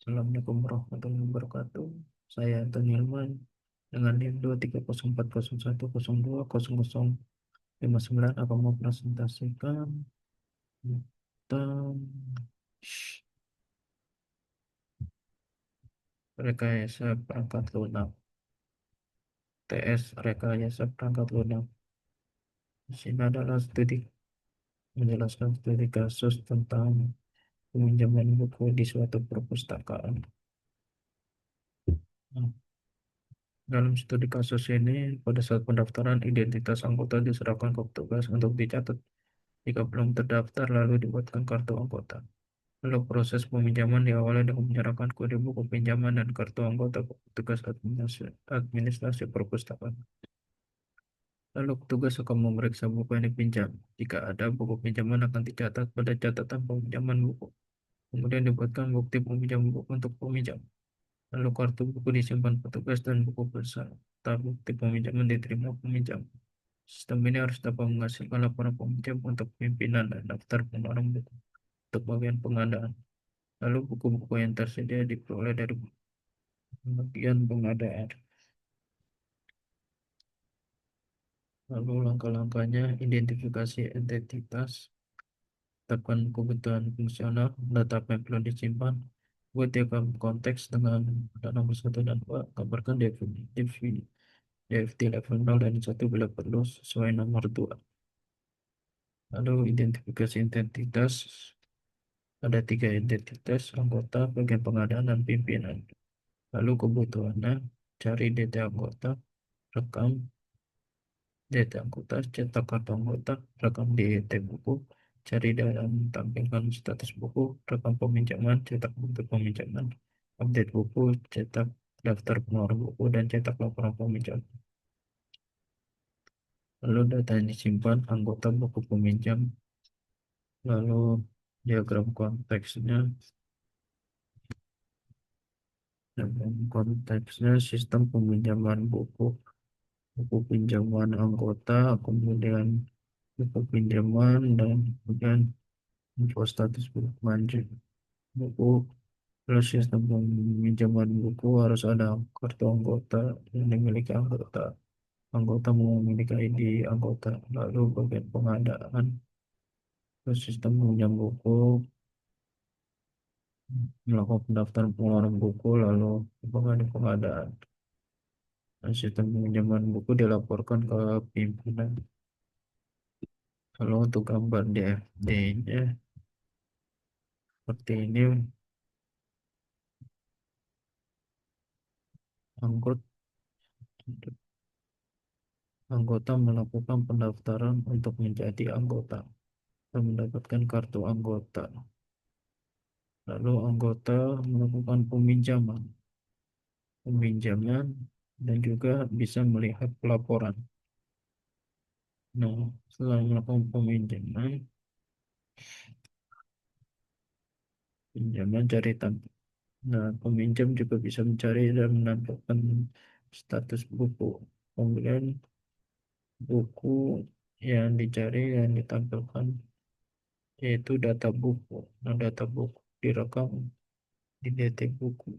Assalamualaikum warahmatullahi wabarakatuh. Saya Anthony Ilman dengan NIM 2304010200059 akan mempresentasikan tentang rekayasa perangkat lunak. TS rekayasa perangkat lunak. Di sini adalah studi menjelaskan studi kasus tentang peminjaman buku di suatu perpustakaan. Nah, dalam studi kasus ini, pada saat pendaftaran, identitas anggota diserahkan ke petugas untuk dicatat. Jika belum terdaftar, lalu dibuatkan kartu anggota. Lalu proses peminjaman diawali dengan menyerahkan kode buku pinjaman dan kartu anggota ke petugas administrasi perpustakaan. Lalu petugas akan memeriksa buku yang dipinjam. Jika ada, buku pinjaman akan dicatat pada catatan peminjaman buku. Kemudian dibuatkan bukti peminjam buku untuk peminjam. Lalu kartu buku disimpan petugas dan buku beserta bukti peminjaman diterima peminjam. Sistem ini harus dapat menghasilkan laporan peminjam untuk pimpinan dan daftar pengeluaran buku untuk bagian pengadaan. Lalu buku-buku yang tersedia diperoleh dari bagian pengadaan. Lalu langkah-langkahnya, identifikasi identitas, tetapkan kebutuhan fungsional, data apa yang perlu disimpan, buat diagram konteks dengan data nomor 1 dan 2, gambarkan DFT level 0 dan 1 bila perlu sesuai nomor 2. Lalu identifikasi identitas, ada 3 identitas, anggota, bagian pengadaan, dan pimpinan. Lalu kebutuhannya, cari data anggota, rekam data anggota, cetak kartu anggota, rekam di buku, cari dan tampilkan status buku, rekam peminjaman, cetak bukti peminjaman, update buku, cetak daftar pengeluaran buku, dan cetak laporan peminjam. Lalu data yang disimpan, anggota buku peminjam, lalu diagram konteksnya, sistem peminjaman buku, buku pinjaman anggota, kemudian buku pinjaman, dan kemudian info status buku manjur buku. Terus sistem peminjaman buku harus ada kartu anggota yang dimiliki anggota. Anggota memiliki ID anggota. Lalu bagian pengadaan. Terus sistem peminjam buku melakukan pendaftaran pengeluaran buku lalu pengadaan. Dan sistem peminjaman buku dilaporkan ke pimpinan. Kalau untuk gambar DFT-nya seperti ini, anggota anggota melakukan pendaftaran untuk menjadi anggota dan mendapatkan kartu anggota. Lalu anggota melakukan peminjaman dan juga bisa melihat pelaporan. Nah, setelah melakukan pinjaman cari tampil. Nah, peminjam juga bisa mencari dan menampilkan status buku. Kemudian buku yang dicari dan ditampilkan yaitu data buku. Nah, data buku direkam di detek buku.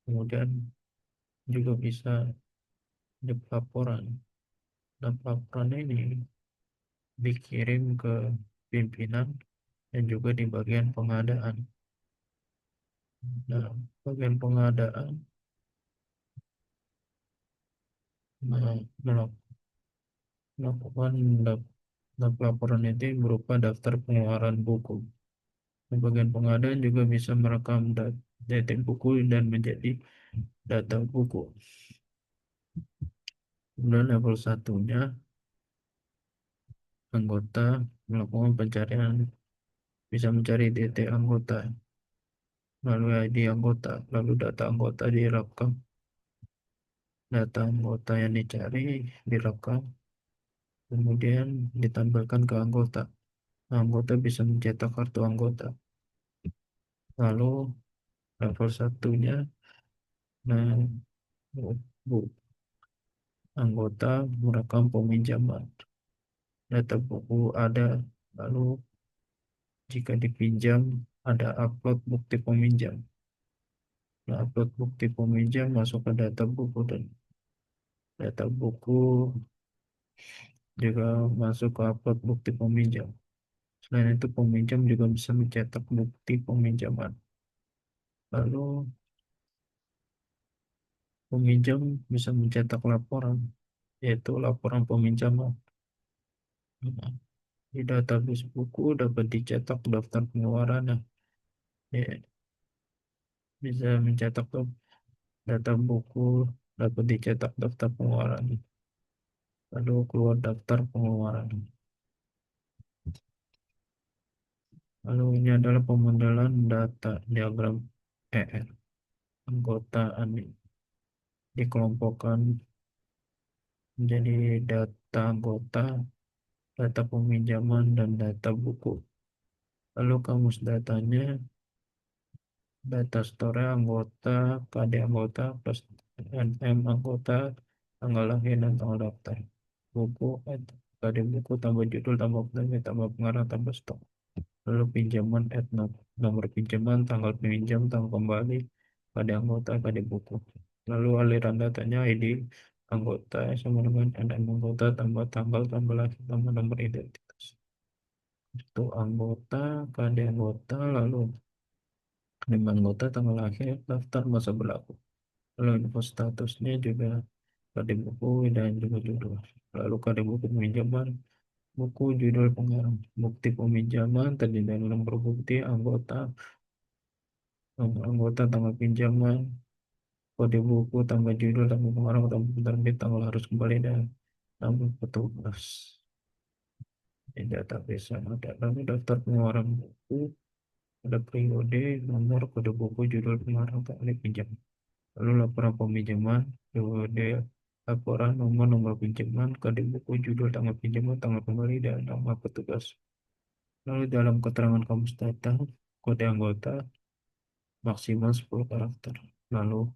Kemudian juga bisa di pelaporan. Dan pelaporan ini dikirim ke pimpinan dan juga di bagian pengadaan. Nah, bagian pengadaan nah, melakukan pelaporan itu berupa daftar pengeluaran buku. Dan bagian pengadaan juga bisa merekam data buku dan menjadi data buku. Kemudian level satunya, anggota melakukan pencarian, bisa mencari data anggota, lalu ID anggota, lalu data anggota direkam, data anggota yang dicari direkam, kemudian ditampilkan ke anggota. Nah, anggota bisa mencetak kartu anggota. Lalu level satunya, nah, bu, anggota merekam peminjaman. Data buku ada, lalu jika dipinjam ada upload bukti peminjam. Nah, upload bukti peminjam masuk ke data buku dan data buku juga masuk ke upload bukti peminjam. Selain itu, peminjam juga bisa mencetak bukti peminjaman. Lalu, peminjam bisa mencetak laporan, yaitu laporan peminjaman. Nah, di database buku dapat dicetak daftar pengeluarannya. Ya, bisa mencetak data buku, dapat dicetak daftar pengeluaran. Lalu keluar daftar pengeluaran. Lalu ini adalah pemodelan data diagram ER. Anggota ANI dikelompokkan menjadi data anggota, data peminjaman, dan data buku. Lalu kamus datanya, data store anggota, KD anggota, plus NM anggota, tanggal lahir dan tanggal daftar. Buku, KD buku, tambah judul, tambah penerbit, tambah pengarang, tambah stok. Lalu pinjaman, nomor pinjaman, tanggal peminjam, tanggal kembali, KD anggota, KD buku. Lalu aliran datanya ID anggota sama dengan NM anggota, tambah tanggal, tambah lahir, tambah nomor identitas. Itu anggota, KD anggota, lalu NM anggota, tanggal lahir, daftar masa berlaku. Lalu info statusnya juga KD buku dan juga judul. Lalu KD buku peminjaman, buku judul pengarang, bukti peminjaman terdiri dari nomor bukti anggota, nomor anggota, tanggal pinjaman, kode buku, tanggal judul, tanggal pengarang, tanggal penerbit, tanggal harus kembali dan nama petugas. Di database yang ada lalu daftar pengeluaran buku, ada periode, nomor, kode buku, judul pengarang, tanggal pinjam. Lalu laporan peminjaman, periode, laporan, nomor pinjaman, kode buku, judul, tanggal pinjaman, tanggal kembali, dan nama petugas. Lalu dalam keterangan kamus data, kode anggota maksimal 10 karakter. Lalu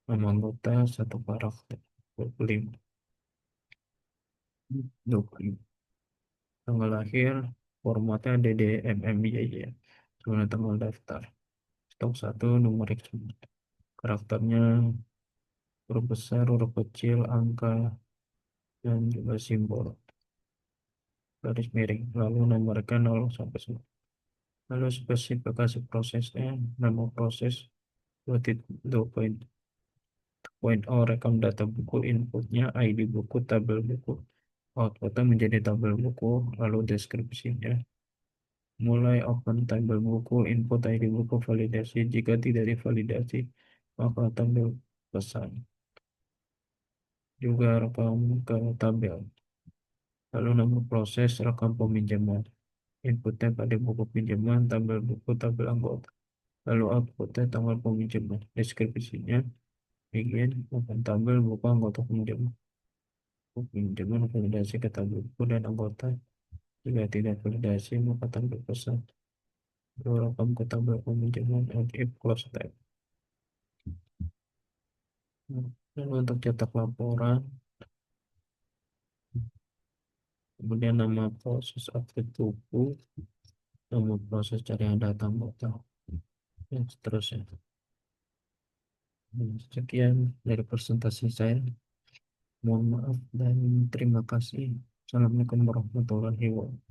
nama anggota 1 karakter. 25. 25. Tanggal lahir, formatnya DDMMYY. Kemudian tanggal daftar. Stok 1, numerik semua. Karakternya huruf besar, huruf kecil, angka, dan juga simbol. Garis miring. Lalu nomorkan 0 sampai 10. Lalu spesifikasi prosesnya, nama proses 2.2.0 rekam data buku, inputnya ID buku, tabel buku, outputnya menjadi tabel buku, lalu deskripsinya. Mulai open tabel buku, input ID buku, validasi. Jika tidak divalidasi, maka tabel pesan. Juga rekam ke tabel. Lalu nama proses rekam peminjaman. Inputnya pada buku pinjaman, tabel buku, tabel anggota. Lalu outputnya tanggal peminjaman. Deskripsinya, begin, open tabel buku anggota pinjaman. Buku pinjaman validasi ke tabel buku dan anggota. Jika tidak validasi, maka tabel pesan. Lalu rekam ke tabel peminjaman, and if close tab. Dan untuk cetak laporan, kemudian nama proses update buku, nama proses carian data anggota, dan seterusnya. Sekian dari presentasi saya. Mohon maaf dan terima kasih. Assalamualaikum warahmatullahi wabarakatuh.